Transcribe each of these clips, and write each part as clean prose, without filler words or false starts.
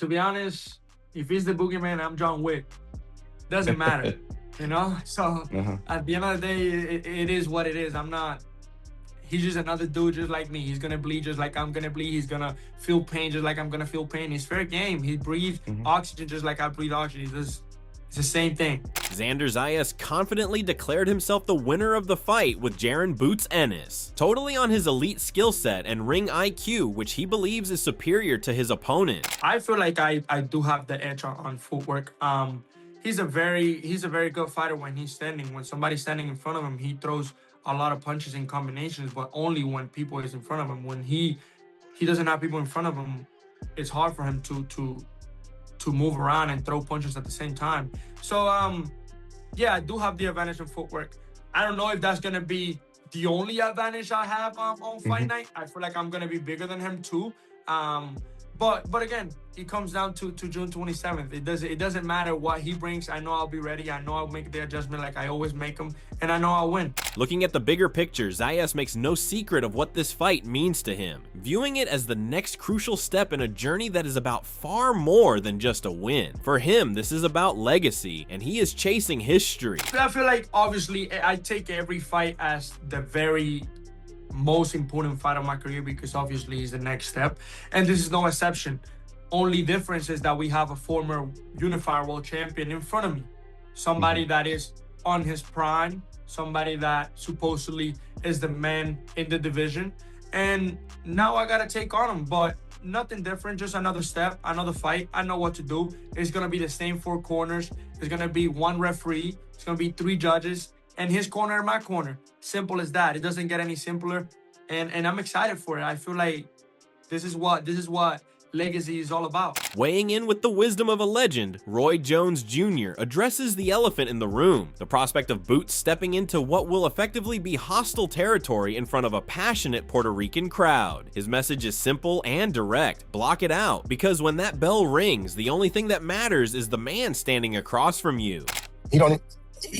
to be honest, if he's the boogeyman, I'm John Wick. Doesn't matter, you know? So at the end of the day, it is what it is. I'm not, he's just another dude just like me. He's gonna bleed just like I'm gonna bleed. He's gonna feel pain just like I'm gonna feel pain. It's fair game. He breathes oxygen just like I breathe oxygen. It's the same thing. Xander Zayas confidently declared himself the winner of the fight with Jaron Boots Ennis, totally on his elite skill set and ring IQ, which he believes is superior to his opponent. I feel like I do have the edge on footwork. He's a very good fighter when he's standing. When somebody's standing in front of him, he throws a lot of punches and combinations, but only when people is in front of him. When he doesn't have people in front of him, it's hard for him to move around and throw punches at the same time. So yeah, I do have the advantage in footwork. I don't know if that's gonna be the only advantage I have on fight night. I feel like I'm gonna be bigger than him too. But again, it comes down to June 27th. It doesn't matter what he brings. I know I'll be ready. I know I'll make the adjustment like I always make them, and I know I'll win. Looking at the bigger picture, Zayas makes no secret of what this fight means to him, viewing it as the next crucial step in a journey that is about far more than just a win. For him, this is about legacy, and he is chasing history. I feel like, obviously, I take every fight as the very most important fight of my career because obviously it's the next step, and this is no exception. Only difference is that we have a former unified world champion in front of me, somebody that is on his prime, somebody that supposedly is the man in the division, and now I gotta take on him. But nothing different, just another step, another fight. I know what to do. It's gonna be the same four corners. There's gonna be one referee. It's gonna be 3 judges, and his corner and my corner. Simple as that. It doesn't get any simpler, and I'm excited for it. I feel like this is what legacy is all about. Weighing in with the wisdom of a legend, Roy Jones Jr. addresses the elephant in the room, the prospect of Boots stepping into what will effectively be hostile territory in front of a passionate Puerto Rican crowd. His message is simple and direct: block it out, because when that bell rings, the only thing that matters is the man standing across from you. You don't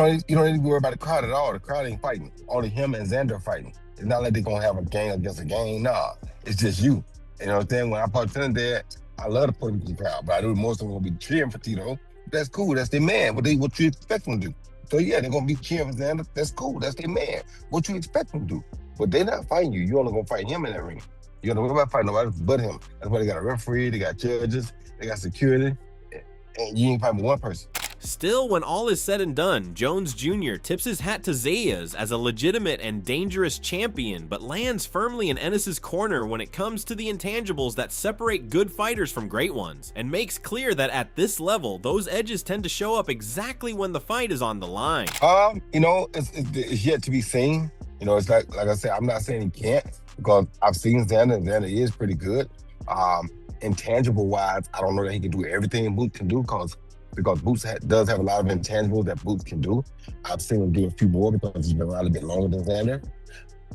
need to worry about the crowd at all. The crowd ain't fighting. Only him and Xander fighting. It's not like they're gonna have a gang against a gang. Nah, it's just you. You know what I'm saying? When I participated there, I love the Puerto Rican crowd, but I knew most of them gonna be cheering for Tito. That's cool. That's their man. What you expect them to do? So yeah, they're gonna be cheering for Xander. That's cool. That's their man. What you expect them to do? But they're not fighting you. You only gonna fight him in that ring. You don't know about fighting nobody but him. That's why they got a referee. They got judges. They got security. And you ain't fighting with one person. Still, when all is said and done, Jones Jr. tips his hat to Zayas as a legitimate and dangerous champion, but lands firmly in Ennis's corner when it comes to the intangibles that separate good fighters from great ones, and makes clear that at this level, those edges tend to show up exactly when the fight is on the line. You know, it's yet to be seen. You know, it's like I said, I'm not saying he can't, because I've seen Xander, and Xander is pretty good. Intangible wise, I don't know that he can do everything Boots can do, because Boots does have a lot of intangibles that Boots can do. I've seen him do a few more because he's been around a bit longer than Xander.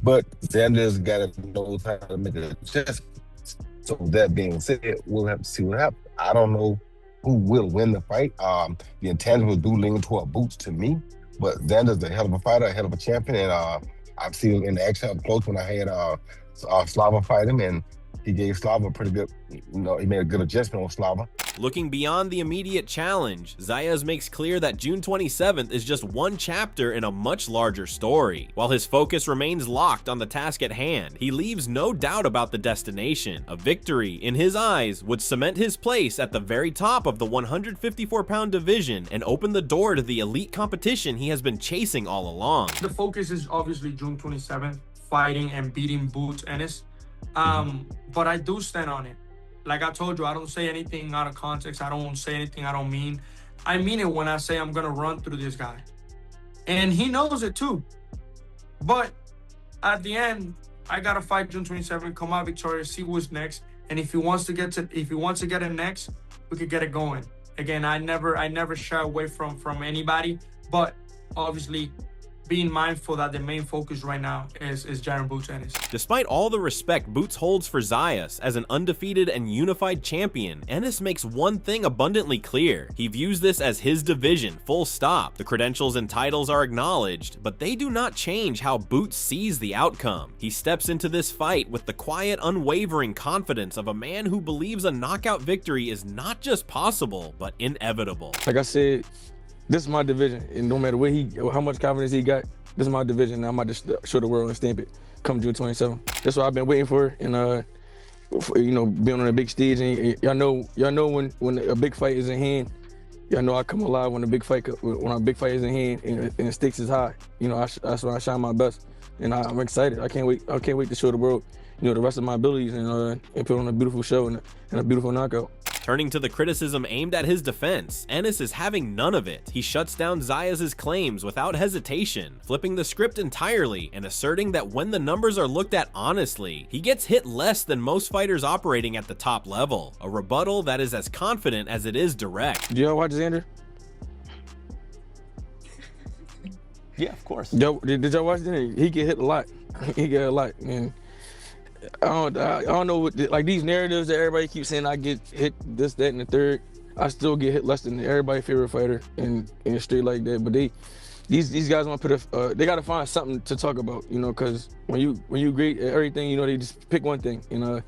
But Xander's got to know how to make an adjustment. So that being said, we'll have to see what happens. I don't know who will win the fight. The intangibles do lean toward Boots to me, but Xander's a hell of a fighter, a hell of a champion, and I've seen him in action up close when I had Slava fight him, and he gave Slava a pretty good, he made a good adjustment on Slava. Looking beyond the immediate challenge, Zayas makes clear that June 27th is just one chapter in a much larger story. While his focus remains locked on the task at hand, he leaves no doubt about the destination. A victory, in his eyes, would cement his place at the very top of the 154-pound division and open the door to the elite competition he has been chasing all along. The focus is obviously June 27th, fighting and beating Boots Ennis. But I do stand on it. Like I told you, I don't say anything out of context. I don't say anything I don't mean. I mean it when I say I'm gonna run through this guy. And he knows it too. But at the end, I gotta fight June 27th, come out victorious, see who's next. And if he wants to get it next, we could get it going. Again, I never shy away from anybody, but obviously being mindful that the main focus right now is Jaron Boots Ennis. Despite all the respect Boots holds for Zayas as an undefeated and unified champion, Ennis makes one thing abundantly clear. He views this as his division, full stop. The credentials and titles are acknowledged, but they do not change how Boots sees the outcome. He steps into this fight with the quiet, unwavering confidence of a man who believes a knockout victory is not just possible, but inevitable. Like I said, this is my division, and no matter how much confidence he got, this is my division, and I'm about to show the world and stamp it come June 27th. That's what I've been waiting for, and you know, being on a big stage, and y'all know when a big fight is in hand, y'all know I come alive when a big fight is in hand and the stakes is high. You know, that's when I shine my best, and I'm excited. I can't wait to show the world, you know, the rest of my abilities and put on a beautiful show and a beautiful knockout. Turning to the criticism aimed at his defense, Ennis is having none of it. He shuts down Zayas' claims without hesitation, flipping the script entirely and asserting that when the numbers are looked at honestly, he gets hit less than most fighters operating at the top level, a rebuttal that is as confident as it is direct. Did y'all watch Xander? Yeah, of course. Did y'all watch Xander? He get hit a lot. He get a lot, and I don't know what, like these narratives that everybody keeps saying I get hit this, that, and the third. I still get hit less than everybody's favorite fighter and straight like that. But these guys want to put they got to find something to talk about, you know, because when you great at everything, you know, they just pick one thing. You know,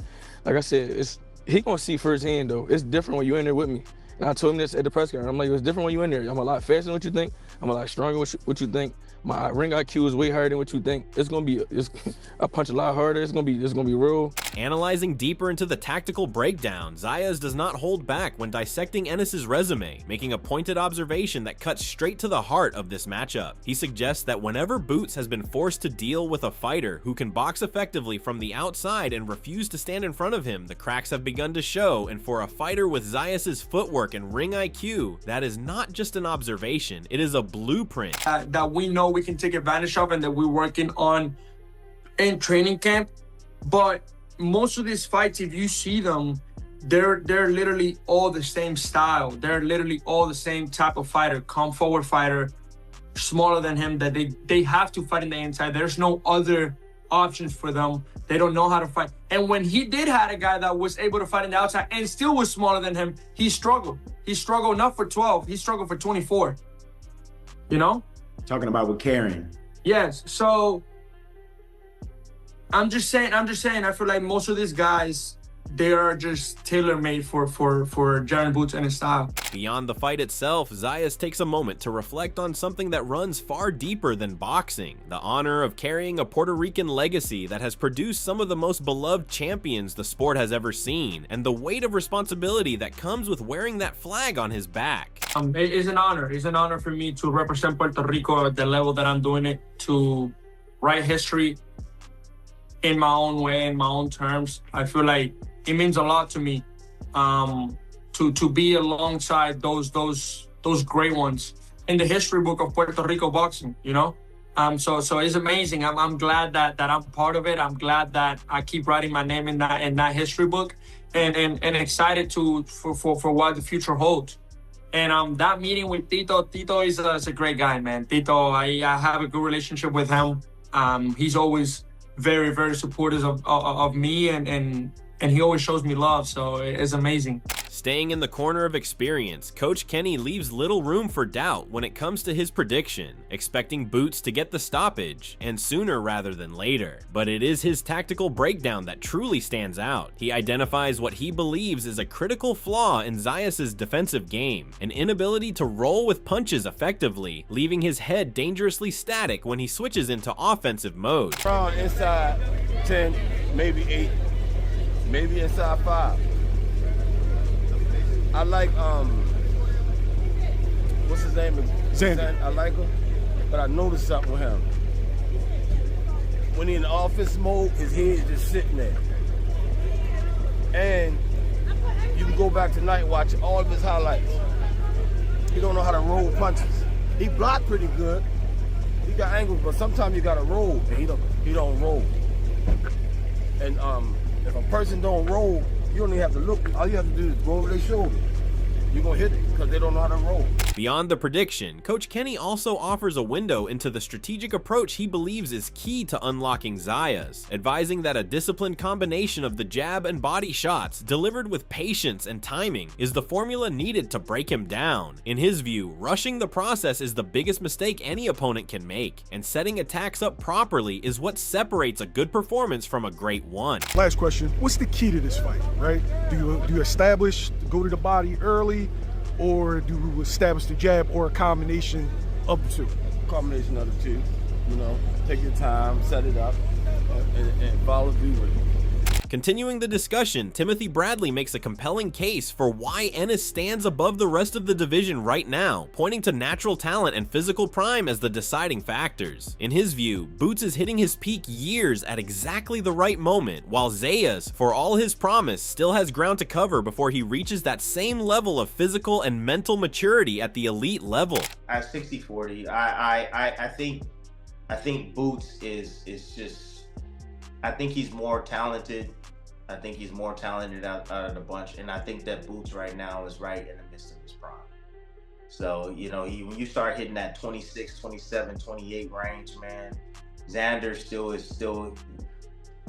like I said, he gonna see firsthand though. It's different when you in there with me. And I told him this at the press conference. I'm like, it's different when you in there. I'm a lot faster than what you think. I'm a lot stronger than what you think. My ring IQ is way higher than what you think. I punch a lot harder. It's gonna be real. Analyzing deeper into the tactical breakdown, Zayas does not hold back when dissecting Ennis' resume, making a pointed observation that cuts straight to the heart of this matchup. He suggests that whenever Boots has been forced to deal with a fighter who can box effectively from the outside and refuse to stand in front of him, the cracks have begun to show, and for a fighter with Zayas' footwork and ring IQ, that is not just an observation, it is a blueprint. That we know we can take advantage of and that we're working on in training camp. But most of these fights, if you see them, they're literally all the same style. They're literally all the same type of fighter, come forward fighter, smaller than him, that they have to fight in the inside. There's no other options for them. They don't know how to fight. And when he did have a guy that was able to fight in the outside and still was smaller than him, he struggled. He struggled not for 12, he struggled for 24. You know? Talking about with Karen. Yes. So I'm just saying, I feel like most of these guys, they are just tailor-made for Jaron Boots and his style. Beyond the fight itself, Zayas takes a moment to reflect on something that runs far deeper than boxing, the honor of carrying a Puerto Rican legacy that has produced some of the most beloved champions the sport has ever seen, and the weight of responsibility that comes with wearing that flag on his back. It is an honor. It's an honor for me to represent Puerto Rico at the level that I'm doing it, to write history in my own way, in my own terms. I feel like it means a lot to me to be alongside those great ones in the history book of Puerto Rico boxing, you know? So it's amazing. I'm glad that I'm part of it. I'm glad that I keep writing my name in that history book, and excited for what the future holds. And that meeting with Tito is a great guy, man. Tito, I have a good relationship with him. He's always very, very supportive of me, and he always shows me love, so it's amazing. Staying in the corner of experience, Coach Kenny leaves little room for doubt when it comes to his prediction, expecting Boots to get the stoppage, and sooner rather than later. But it is his tactical breakdown that truly stands out. He identifies what he believes is a critical flaw in Zayas' defensive game, an inability to roll with punches effectively, leaving his head dangerously static when he switches into offensive mode. Strong inside 10, maybe 8, maybe inside 5. I like, what's his name? Xander. I like him, but I noticed something with him. When he's in offense mode, his head is just sitting there. And you can go back tonight and watch all of his highlights. He don't know how to roll punches. He blocked pretty good. He got angles, but sometimes you gotta roll, and he don't roll. And if a person don't roll, you don't even have to look. All you have to do is go over their shoulder. you're going to hit it because they don't know how to roll. Beyond the prediction, Coach Kenny also offers a window into the strategic approach he believes is key to unlocking Zayas, advising that a disciplined combination of the jab and body shots delivered with patience and timing is the formula needed to break him down. In his view, rushing the process is the biggest mistake any opponent can make, and setting attacks up properly is what separates a good performance from a great one. Last question, what's the key to this fight, right? Do you establish, go to the body early, or do we establish the jab, or a combination of the two? Combination of the two, you know, take your time, set it up, and follow through with it. Continuing the discussion, Timothy Bradley makes a compelling case for why Ennis stands above the rest of the division right now, pointing to natural talent and physical prime as the deciding factors. In his view, Boots is hitting his peak years at exactly the right moment, while Zayas, for all his promise, still has ground to cover before he reaches that same level of physical and mental maturity at the elite level. At 60-40, I think Boots is just, I think he's more talented. I think he's more talented out of the bunch, and I think that Boots right now is right in the midst of his prime. So, you know, when you start hitting that 26, 27, 28 range, man, Xander still,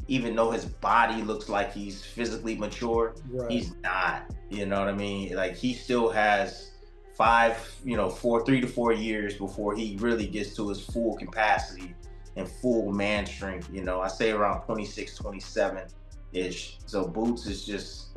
even though his body looks like he's physically mature, he's not, you know what I mean? Like, he still has 3 to 4 years before he really gets to his full capacity and full man strength. You know, I say around 26, 27-ish. So Boots is just,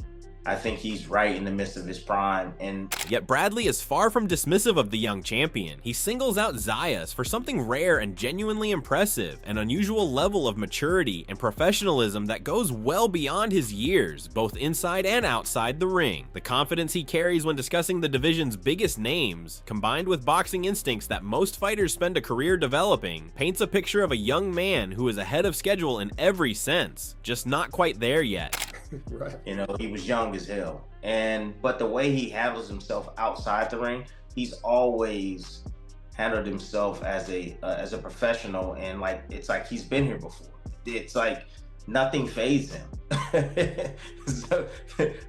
I think he's right in the midst of his prime. And yet Bradley is far from dismissive of the young champion. He singles out Zayas for something rare and genuinely impressive, an unusual level of maturity and professionalism that goes well beyond his years, both inside and outside the ring. The confidence he carries when discussing the division's biggest names, combined with boxing instincts that most fighters spend a career developing, paints a picture of a young man who is ahead of schedule in every sense, just not quite there yet. Right. You know, he was young as hell, but the way he handles himself outside the ring, he's always handled himself as a professional, and like it's like he's been here before. It's like nothing fazed him.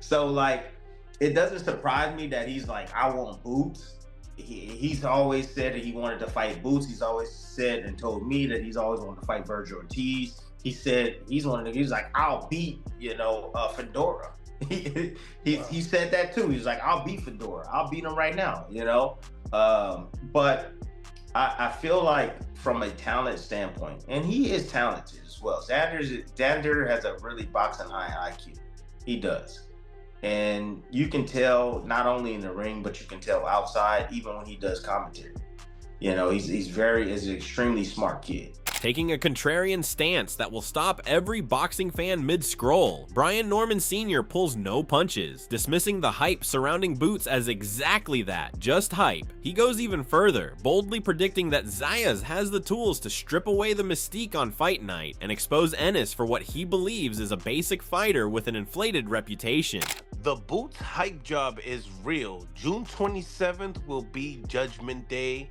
so like it doesn't surprise me that he's like, I want Boots. He's always said that he wanted to fight Boots. He's always said and told me that he's always wanted to fight Virgil Ortiz. He said he's like, I'll beat, Fedora. He said that too. He's like, I'll beat Fedora. I'll beat him right now, you know? But I feel like from a talent standpoint, and he is talented as well. Xander has a really boxing high IQ. He does. And you can tell not only in the ring, but you can tell outside, even when he does commentary. You know, he's an extremely smart kid. Taking a contrarian stance that will stop every boxing fan mid-scroll, Brian Norman Sr. pulls no punches, dismissing the hype surrounding Boots as exactly that, just hype. He goes even further, boldly predicting that Zayas has the tools to strip away the mystique on fight night and expose Ennis for what he believes is a basic fighter with an inflated reputation. The Boots hype job is real. June 27th will be Judgment Day.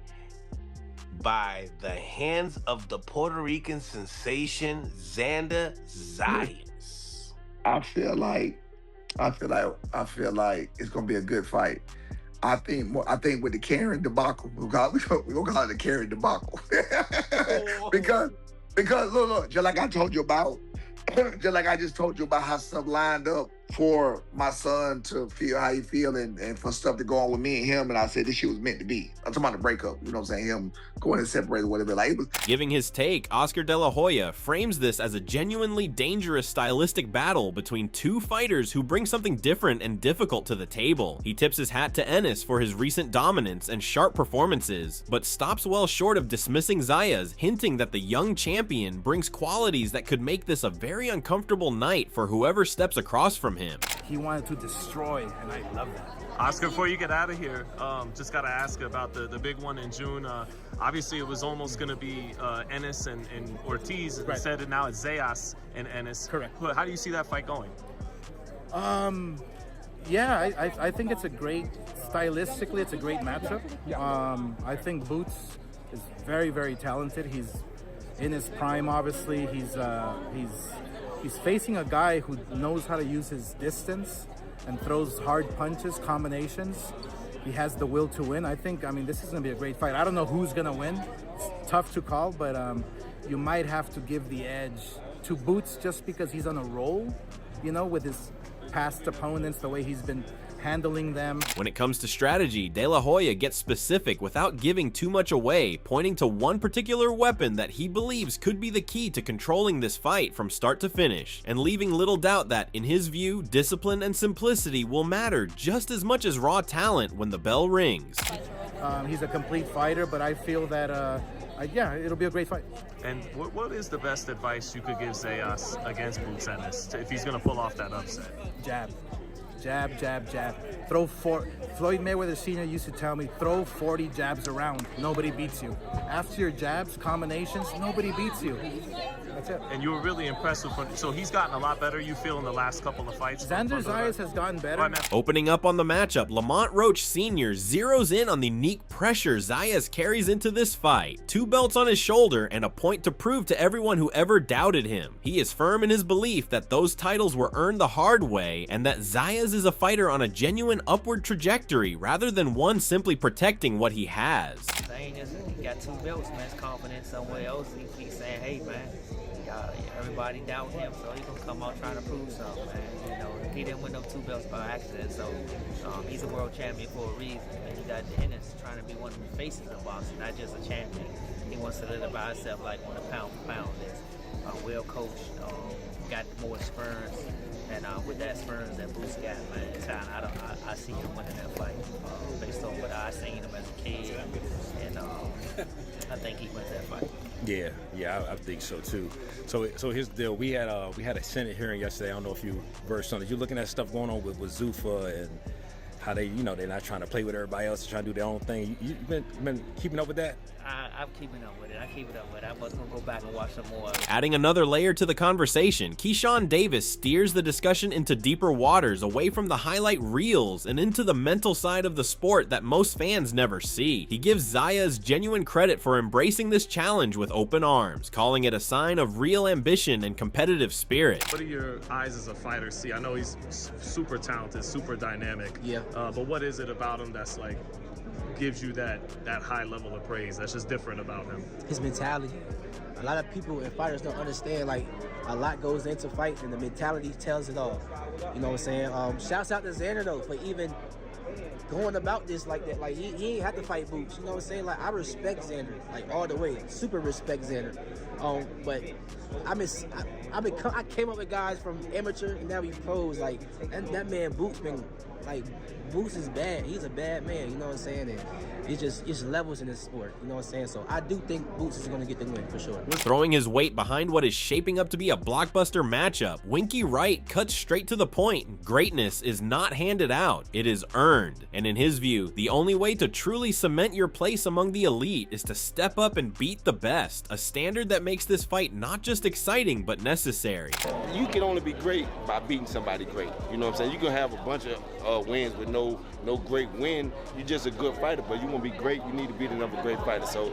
By the hands of the Puerto Rican sensation Xander Zayas. I feel like it's gonna be a good fight. I think with the Karen debacle, we're gonna call it the Karen debacle. because look, just like I told you about, just like I just told you about how stuff lined up for my son to feel how he feel and for stuff to go on with me and him, and I said this shit was meant to be. I'm talking about the breakup, you know what I'm saying? Him going and separating, whatever. Like, it was. Giving his take, Oscar De La Hoya frames this as a genuinely dangerous stylistic battle between two fighters who bring something different and difficult to the table. He tips his hat to Ennis for his recent dominance and sharp performances, but stops well short of dismissing Zayas, hinting that the young champion brings qualities that could make this a very uncomfortable night for whoever steps across from him. He wanted to destroy, and I love that. Oscar, before you get out of here, just got to ask about the big one in June. Obviously, it was almost going to be Ennis and Ortiz. Right. Instead, now it's Zayas and Ennis. Correct. How do you see that fight going? Yeah, I think it's stylistically, it's a great matchup. I think Boots is very, very talented. He's in his prime, obviously. He's facing a guy who knows how to use his distance and throws hard punches, combinations. He has the will to win. I mean, this is going to be a great fight. I don't know who's going to win. It's tough to call, but you might have to give the edge to Boots just because he's on a roll, you know, with his past opponents, the way he's been handling them. When it comes to strategy, De La Hoya gets specific without giving too much away, pointing to one particular weapon that he believes could be the key to controlling this fight from start to finish, and leaving little doubt that, in his view, discipline and simplicity will matter just as much as raw talent when the bell rings. He's a complete fighter, but I feel that, yeah, it'll be a great fight. And what is the best advice you could give Zayas against Boots Ennis if he's going to pull off that upset? Jab. Jab, jab, jab. Floyd Mayweather Sr. used to tell me, throw 40 jabs around. Nobody beats you. After your jabs, combinations, nobody beats you. That's it. And you were really impressed with him. So he's gotten a lot better, you feel, in the last couple of fights? Xander Zayas has gotten better. Opening up on the matchup, Lamont Roach Sr. zeroes in on the unique pressure Zayas carries into this fight. 2 belts on his shoulder and a point to prove to everyone who ever doubted him. He is firm in his belief that those titles were earned the hard way and that Zayas is a fighter on a genuine upward trajectory rather than one simply protecting what he has. He got 2 belts, man. It's confident somewhere else. He keeps saying, hey, man, everybody doubt him, so he's going to come out trying to prove something, man. You know, he didn't win those 2 belts by accident, so he's a world champion for a reason. And you got Ennis trying to be one of the faces of boxing, not just a champion. He wants to solidify himself like one of pound for pound is. Well coached, got more spurns, and with that spurns that Boots got, man, I see him winning that fight based on what I seen him as a kid, and I think he wins that fight. Yeah, I think so too. So here's the deal. We had a Senate hearing yesterday. I don't know if you versed on it. You're looking at stuff going on with Zuffa and how they, you know, they're not trying to play with everybody else, trying to do their own thing. You've been keeping up with that? I'm keeping up with it. I keep it up with it. I must go back and watch some more. Adding another layer to the conversation, Keyshawn Davis steers the discussion into deeper waters, away from the highlight reels and into the mental side of the sport that most fans never see. He gives Zayas genuine credit for embracing this challenge with open arms, calling it a sign of real ambition and competitive spirit. What do your eyes as a fighter see? I know he's super talented, super dynamic. Yeah. But what is it about him that's like gives you that high level of praise that's just different about him? His mentality. A lot of people and fighters don't understand, like, a lot goes into fighting and the mentality tells it all. You know what I'm saying? Shouts out to Xander though for even going about this like that. Like, he ain't have to fight Boots. You know what I'm saying? Like, I respect Xander, like, all the way. Super respect Xander. But I came up with guys from amateur and now he pros. Like, that man Boots been, like, Boots is bad. He's a bad man, you know what I'm saying? And it's just levels in this sport, you know what I'm saying? So I do think Boots is going to get the win for sure. Throwing his weight behind what is shaping up to be a blockbuster matchup, Winky Wright cuts straight to the point. Greatness is not handed out, it is earned. And in his view, the only way to truly cement your place among the elite is to step up and beat the best, a standard that makes this fight not just exciting but necessary. You can only be great by beating somebody great. You know what I'm saying? You can have a bunch of wins with no great win. You're just a good fighter, but you want to be great, you need to beat another great fighter. So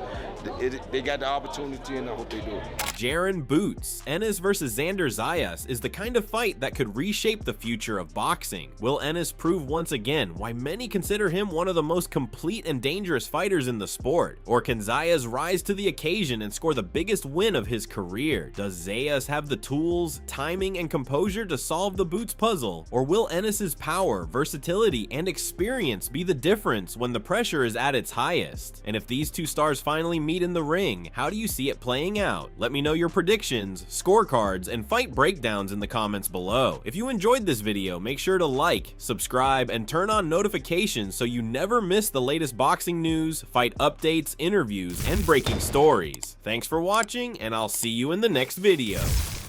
they got the opportunity, and I hope they do it. Jaron Boots Ennis versus Xander Zayas is the kind of fight that could reshape the future of boxing. Will Ennis prove once again why many consider him one of the most complete and dangerous fighters in the sport? Or can Zayas rise to the occasion and score the biggest win of his career? Does Zayas have the tools, timing, and composure to solve the Boots puzzle? Or will Ennis's power, versatility, and experience be the difference when the pressure is at its highest? And if these two stars finally meet in the ring, how do you see it playing out? Let me know your predictions, scorecards, and fight breakdowns in the comments below. If you enjoyed this video, make sure to like, subscribe, and turn on notifications so you never miss the latest boxing news, fight updates, interviews, and breaking stories. Thanks for watching, and I'll see you in the next video.